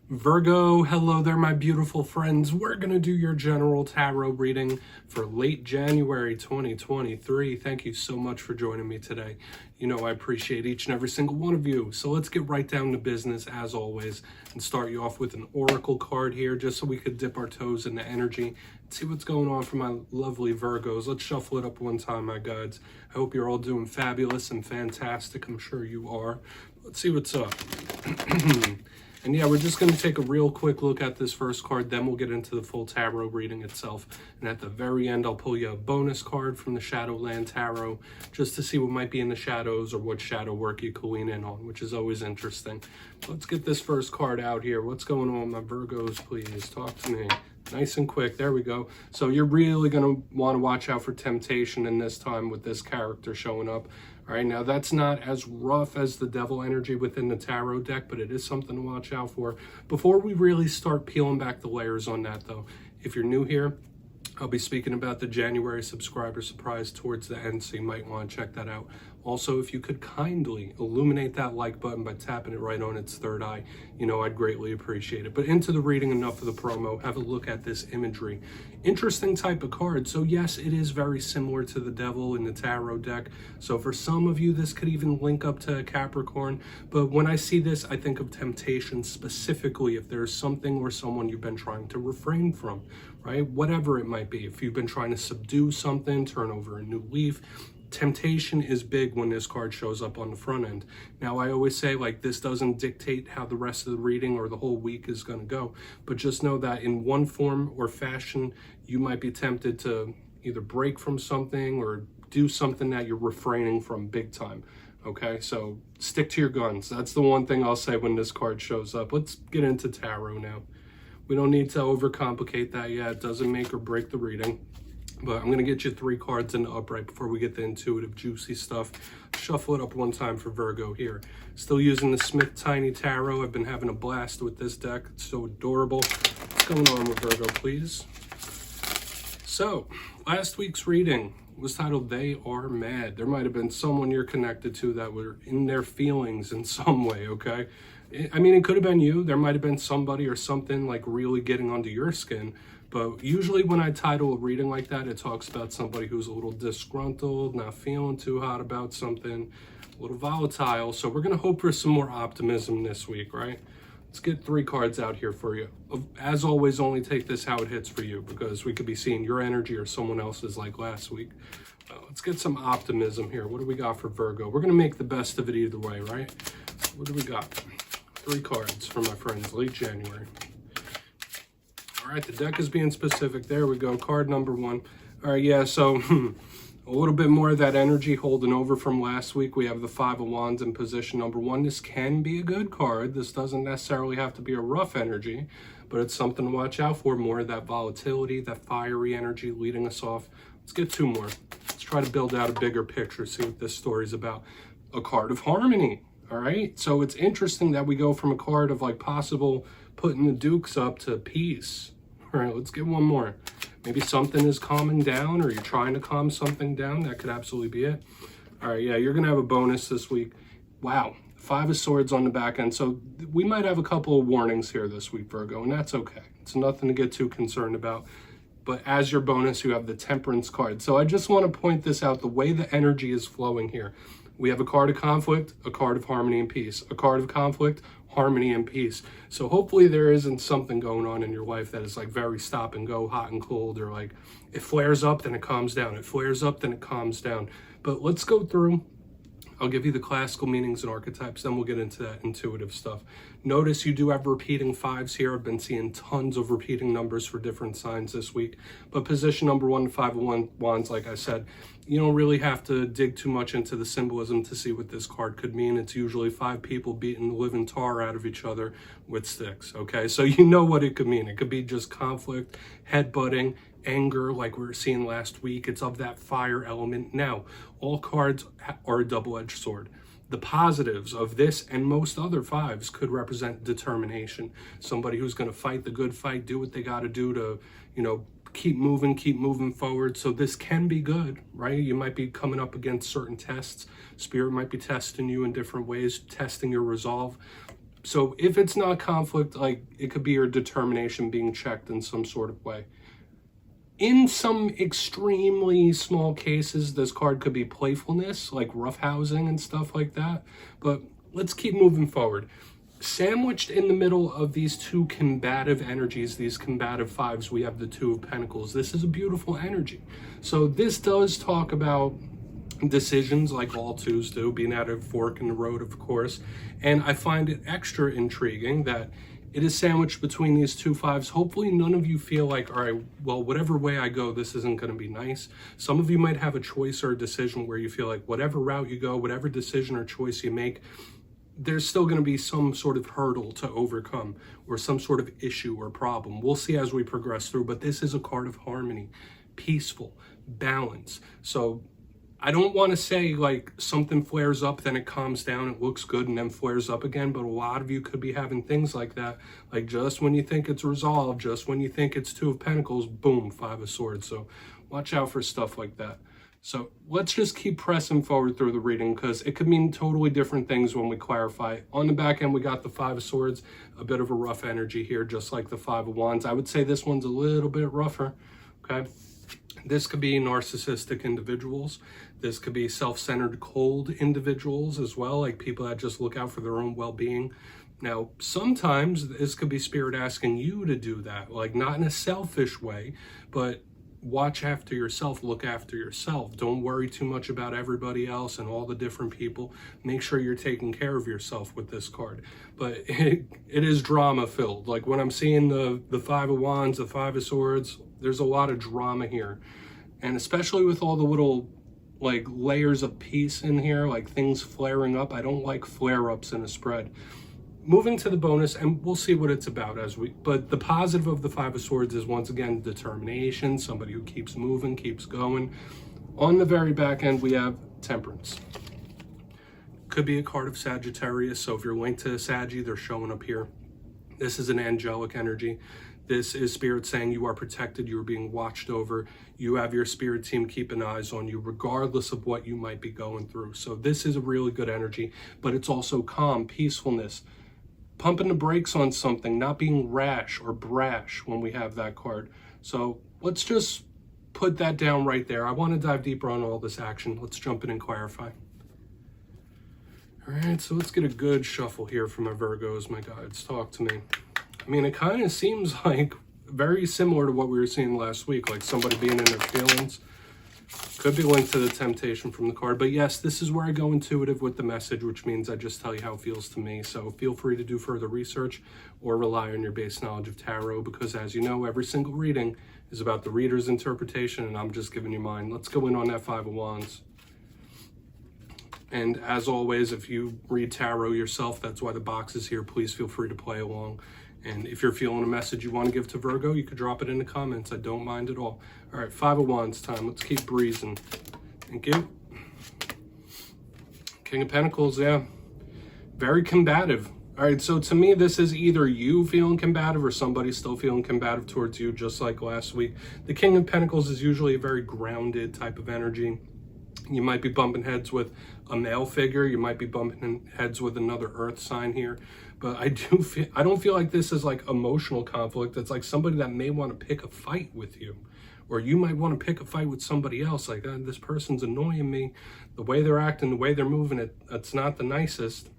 Virgo, hello there, my beautiful friends. We're going to do your general tarot reading for late January 2023. Thank you so much for joining me today. You know I appreciate each and every single one of you. So let's get right down to business as always and start you off with an oracle card here just so we could dip our toes in the energy and see what's going on for my lovely Virgos. Let's shuffle it up one time, my guides. I hope you're all doing fabulous and fantastic. I'm sure you are. Let's see what's up. And yeah, we're just going to take a real quick look at this first card, then we'll get into the full tarot reading itself. And at the very end, I'll pull you a bonus card from the Shadowland Tarot, just to see what might be in the shadows or what shadow work you can lean in on, which is always interesting. Let's get this first card out here. What's going on, my Virgos, please? Talk to me. Nice and quick. There we go. So you're really going to want to watch out for temptation in this time with this character showing up. All right, now that's not as rough as the devil energy within the tarot deck, but it is something to watch out for. Before we really start peeling back the layers on that, though, if you're new here, I'll be speaking about the January subscriber surprise towards the end, so you might want to check that out. Also, if you could kindly illuminate that like button by tapping it right on its third eye, you know, I'd greatly appreciate it. But into the reading, enough of the promo. Have a look at this imagery. Interesting type of card. So yes, it is very similar to the devil in the tarot deck. So for some of you, this could even link up to Capricorn. But when I see this, I think of temptation specifically if there's something or someone you've been trying to refrain from, right? Whatever it might be. If you've been trying to subdue something, turn over a new leaf, temptation is big when this card shows up on the front end. Now, I always say, like, this doesn't dictate how the rest of the reading or the whole week is going to go, but just know that in one form or fashion, you might be tempted to either break from something or do something that you're refraining from big time. Okay, so stick to your guns. That's the one thing I'll say when this card shows up. Let's get into tarot now. We don't need to overcomplicate that yet. It doesn't make or break the reading. But I'm going to get you 3 cards in the upright before we get the intuitive, juicy stuff. Shuffle it up one time for Virgo here. Still using the Smith Tiny Tarot. I've been having a blast with this deck. It's so adorable. What's going on with Virgo, please? So, last week's reading was titled, They Are Mad. There might have been someone you're connected to that were in their feelings in some way, okay? I mean, it could have been you. There might have been somebody or something like really getting under your skin. But usually when I title a reading like that, it talks about somebody who's a little disgruntled, not feeling too hot about something, a little volatile. So we're going to hope for some more optimism this week, right? Let's get 3 cards out here for you. As always, only take this how it hits for you, because we could be seeing your energy or someone else's like last week. Let's get some optimism here. What do we got for Virgo? We're going to make the best of it either way, right? What do we got? 3 cards for my friends, late January. All right, the deck is being specific. There we go. Card number 1. All right, yeah, so a little bit more of that energy holding over from last week. We have the 5 of Wands in position number 1. This can be a good card. This doesn't necessarily have to be a rough energy, but it's something to watch out for. More of that volatility, that fiery energy leading us off. Let's get 2 more. Let's try to build out a bigger picture, see what this story's about. A card of harmony. All right, so it's interesting that we go from a card of like possible putting the dukes up to peace. All right, let's get 1 more. Maybe something is calming down or you're trying to calm something down. That could absolutely be it. All right, yeah, you're going to have a bonus this week. Wow, 5 of Swords on the back end. So we might have a couple of warnings here this week, Virgo, and that's okay. It's nothing to get too concerned about. But as your bonus, you have the Temperance card. So I just want to point this out, the way the energy is flowing here. We have a card of conflict, a card of harmony and peace. A card of conflict, harmony and peace. So hopefully there isn't something going on in your life that is like very stop and go, hot and cold, or like it flares up, then it calms down. It flares up, then it calms down. But let's go through. I'll give you the classical meanings and archetypes, then we'll get into that intuitive stuff. Notice you do have repeating 5s here. I've been seeing tons of repeating numbers for different signs this week. But position number 1, 5 of Wands, like I said, you don't really have to dig too much into the symbolism to see what this card could mean. It's usually 5 people beating the living tar out of each other with sticks, okay? So you know what it could mean. It could be just conflict, headbutting, anger, like we were seeing last week. It's of that fire element. Now, all cards are a double-edged sword. The positives of this and most other 5s could represent determination. Somebody who's going to fight the good fight, do what they got to do to, you know, keep moving forward. So this can be good, right? You might be coming up against certain tests. Spirit might be testing you in different ways, testing your resolve. So if it's not conflict, like it could be your determination being checked in some sort of way. In some extremely small cases, this card could be playfulness, like roughhousing and stuff like that. But let's keep moving forward. Sandwiched in the middle of these two combative energies, these combative fives, we have the Two of Pentacles. This is a beautiful energy. So this does talk about decisions, like all twos do, being at a fork in the road, of course. And I find it extra intriguing that it is sandwiched between these two fives. Hopefully none of you feel like, all right, well, whatever way I go, this isn't going to be nice. Some of you might have a choice or a decision where you feel like whatever route you go, whatever decision or choice you make, there's still going to be some sort of hurdle to overcome or some sort of issue or problem. We'll see as we progress through, but this is a card of harmony, peaceful, balance. So I don't want to say like something flares up, then it calms down, it looks good, and then flares up again. But a lot of you could be having things like that. Like just when you think it's resolved, just when you think it's Two of Pentacles, boom, Five of Swords. So watch out for stuff like that. So let's just keep pressing forward through the reading because it could mean totally different things when we clarify. On the back end, we got the Five of Swords, a bit of a rough energy here, just like the Five of Wands. I would say this one's a little bit rougher, okay? This could be narcissistic individuals. This could be self-centered, cold individuals as well, like people that just look out for their own well-being. Now, sometimes this could be spirit asking you to do that, like not in a selfish way, but watch after yourself, look after yourself. Don't worry too much about everybody else and all the different people. Make sure you're taking care of yourself with this card. But it is drama-filled. Like when I'm seeing the Five of Wands, the Five of Swords, there's a lot of drama here. And especially with all the little like layers of peace in here, like things flaring up. I don't like flare-ups in a spread. Moving to the bonus, and we'll see what it's about but the positive of the Five of Swords is once again determination, somebody who keeps moving, keeps going. On the very back end, we have Temperance. Could be a card of Sagittarius, so if you're linked to Saggy, they're showing up here. This is an angelic energy. This is spirit saying you are protected, you are being watched over, you have your spirit team keeping eyes on you regardless of what you might be going through. So this is a really good energy, but it's also calm, peacefulness, pumping the brakes on something, not being rash or brash when we have that card. So let's just put that down right there. I want to dive deeper on all this action. Let's jump in and clarify. All right, so let's get a good shuffle here for my Virgos, my guides. Talk to me. I mean, it kind of seems like very similar to what we were seeing last week, like somebody being in their feelings. Could be linked to the temptation from the card. But yes, this is where I go intuitive with the message, which means I just tell you how it feels to me. So feel free to do further research or rely on your base knowledge of tarot, because as you know, every single reading is about the reader's interpretation, and I'm just giving you mine. Let's go in on that Five of Wands. And as always, if you read tarot yourself, that's why the box is here. Please feel free to play along. And if you're feeling a message you want to give to Virgo, you could drop it in the comments. I don't mind at all. All right, Five of Wands time. Let's keep breezing. Thank you. King of Pentacles, yeah. Very combative. All right, so to me, this is either you feeling combative or somebody still feeling combative towards you, just like last week. The King of Pentacles is usually a very grounded type of energy. You might be bumping heads with a male figure. You might be bumping heads with another earth sign here. But I don't feel like this is like emotional conflict. It's like somebody that may want to pick a fight with you. Or you might want to pick a fight with somebody else. Like, this person's annoying me. The way they're acting, the way they're moving, it's not the nicest.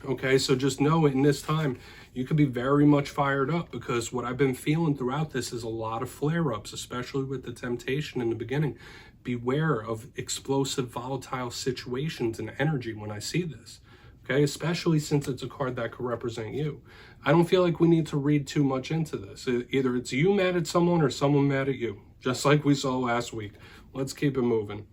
Okay, so just know in this time, you could be very much fired up, because what I've been feeling throughout this is a lot of flare-ups, especially with the temptation in the beginning. Beware of explosive, volatile situations and energy when I see this. Okay, especially since it's a card that could represent you. I don't feel like we need to read too much into this. Either it's you mad at someone or someone mad at you, just like we saw last week. Let's keep it moving.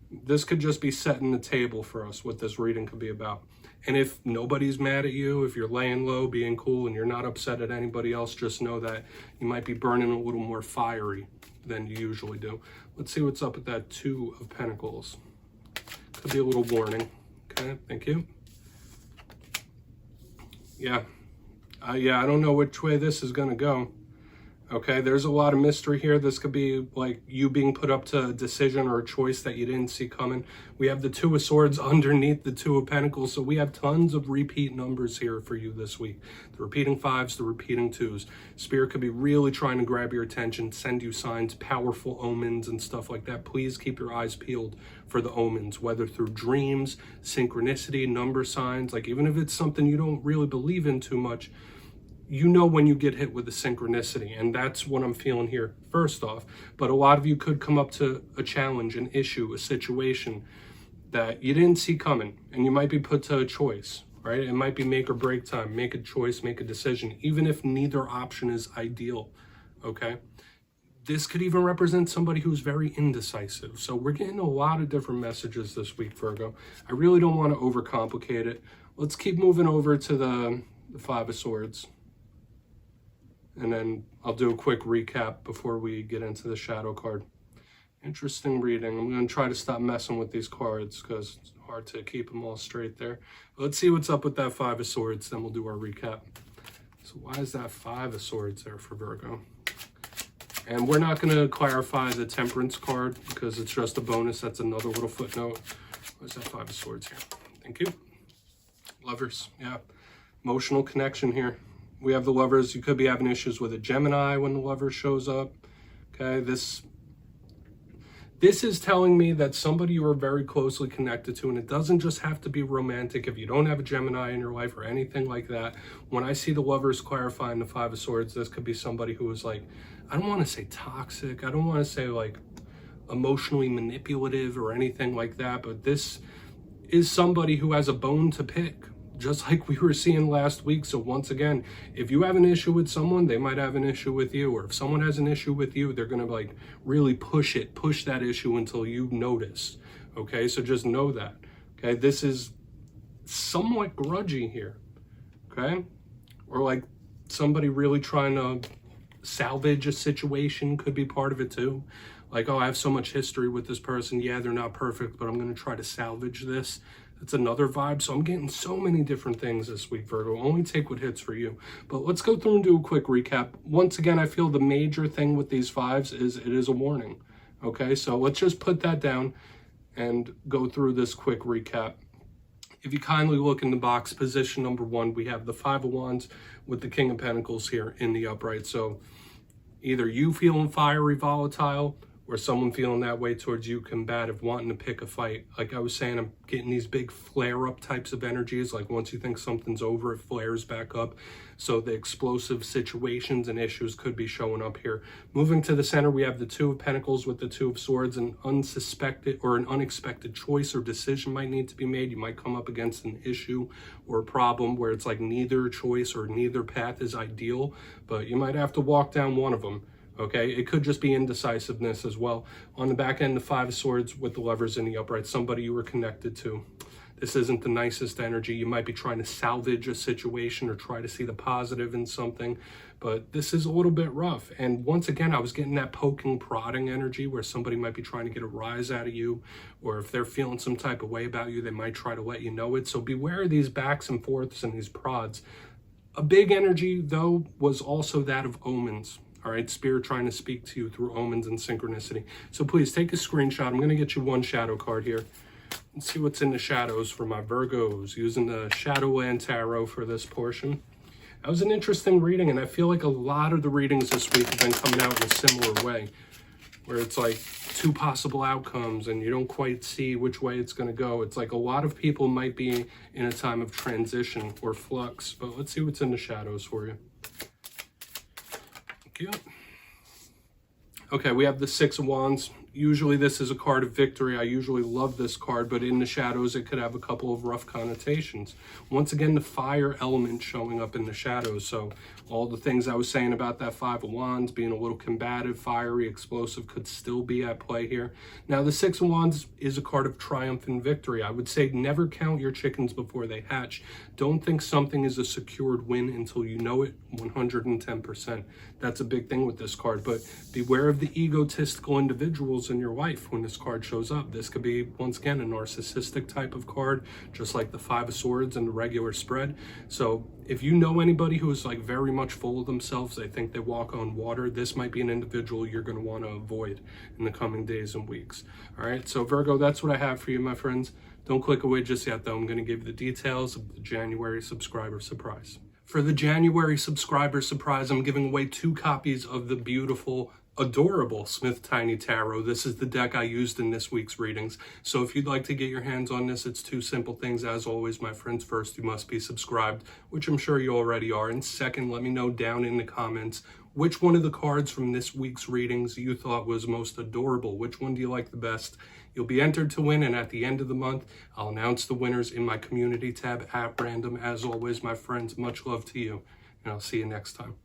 This could just be setting the table for us, what this reading could be about. And if nobody's mad at you, if you're laying low, being cool, and you're not upset at anybody else, just know that you might be burning a little more fiery than you usually do. Let's see what's up with that Two of Pentacles. Could be a little warning. Okay, thank you. Yeah, I don't know which way this is going to go. Okay, there's a lot of mystery here. This could be like you being put up to a decision or a choice that you didn't see coming. We have the Two of Swords underneath the Two of Pentacles, so we have tons of repeat numbers here for you this week. The repeating fives, the repeating twos. Spirit could be really trying to grab your attention, send you signs, powerful omens and stuff like that. Please keep your eyes peeled for the omens, whether through dreams, synchronicity, number signs, like even if it's something you don't really believe in too much, you know when you get hit with a synchronicity, and that's what I'm feeling here first off. But a lot of you could come up to a challenge, an issue, a situation that you didn't see coming, and you might be put to a choice, right? It might be make or break time, make a choice, make a decision, even if neither option is ideal, okay? This could even represent somebody who's very indecisive. So we're getting a lot of different messages this week, Virgo. I really don't want to overcomplicate it. Let's keep moving over to the Five of Swords. And then I'll do a quick recap before we get into the shadow card. Interesting reading. I'm going to try to stop messing with these cards because it's hard to keep them all straight there. But let's see what's up with that Five of Swords, then we'll do our recap. So why is that Five of Swords there for Virgo? And we're not going to clarify the Temperance card because it's just a bonus. That's another little footnote. Where's that Five of Swords here? Thank you. Lovers, yeah. Emotional connection here. We have the Lovers. You could be having issues with a Gemini when the Lover shows up. Okay, this is telling me that somebody you are very closely connected to, and it doesn't just have to be romantic. If you don't have a Gemini in your life or anything like that, when I see the Lovers clarifying the Five of Swords, this could be somebody who is like, I don't want to say toxic, I don't want to say like emotionally manipulative or anything like that, but this is somebody who has a bone to pick, just like we were seeing last week. So once again, if you have an issue with someone, they might have an issue with you. Or if someone has an issue with you, they're going to like really push that issue until you notice. Okay, so just know that. Okay, this is somewhat grudgy here. Okay, or like somebody really trying to salvage a situation could be part of it too. Like, oh, I have so much history with this person. Yeah, they're not perfect, but I'm going to try to salvage this. That's another vibe. So I'm getting so many different things this week, Virgo. Only take what hits for you. But let's go through and do a quick recap. Once again, I feel the major thing with these fives is it is a warning. Okay, so let's just put that down and go through this quick recap. If you kindly look in the box, position number 1, we have the Five of Wands with the King of Pentacles here in the upright. So either you feeling fiery, volatile, or someone feeling that way towards you, combative, wanting to pick a fight. Like I was saying, I'm getting these big flare-up types of energies. Like once you think something's over, it flares back up. So the explosive situations and issues could be showing up here. Moving to the center, we have the Two of Pentacles with the Two of Swords. An unsuspected or an unexpected choice or decision might need to be made. You might come up against an issue or a problem where it's like neither choice or neither path is ideal, but you might have to walk down one of them. Okay, it could just be indecisiveness as well. On the back end, the Five of Swords with the Lovers in the upright, somebody you were connected to. This isn't the nicest energy. You might be trying to salvage a situation or try to see the positive in something, but this is a little bit rough. And once again, I was getting that poking, prodding energy where somebody might be trying to get a rise out of you, or if they're feeling some type of way about you, they might try to let you know it. So beware of these backs and forths and these prods. A big energy, though, was also that of omens. All right, Spirit trying to speak to you through omens and synchronicity. So please take a screenshot. I'm going to get you one shadow card here. Let's see what's in the shadows for my Virgos, using the Shadowland Tarot for this portion. That was an interesting reading, and I feel like a lot of the readings this week have been coming out in a similar way, where it's like two possible outcomes and you don't quite see which way it's going to go. It's like a lot of people might be in a time of transition or flux, but let's see what's in the shadows for you. Okay, we have the Six of Wands. Usually this is a card of victory. I usually love this card, but in the shadows it could have a couple of rough connotations. Once again, the fire element showing up in the shadows. So all the things I was saying about that Five of Wands being a little combative, fiery, explosive could still be at play here. Now the Six of Wands is a card of triumph and victory. I would say never count your chickens before they hatch. Don't think something is a secured win until you know it 110%. That's a big thing with this card, but beware of the egotistical individuals angels and your wife when this card shows up. This could be, once again, a narcissistic type of card, just like the Five of Swords and the regular spread. So if you know anybody who is like very much full of themselves, they think they walk on water, this might be an individual you're going to want to avoid in the coming days and weeks. All right, so Virgo, that's what I have for you, my friends. Don't click away just yet, though. I'm going to give you the details of the January subscriber surprise. For the January subscriber surprise, I'm giving away 2 copies of the beautiful, adorable Smith Tiny Tarot. This is the deck I used in this week's readings. So if you'd like to get your hands on this, it's 2 simple things. As always, my friends, first, you must be subscribed, which I'm sure you already are. And second, let me know down in the comments which one of the cards from this week's readings you thought was most adorable. Which one do you like the best? You'll be entered to win, and at the end of the month, I'll announce the winners in my community tab at random. As always, my friends, much love to you, and I'll see you next time.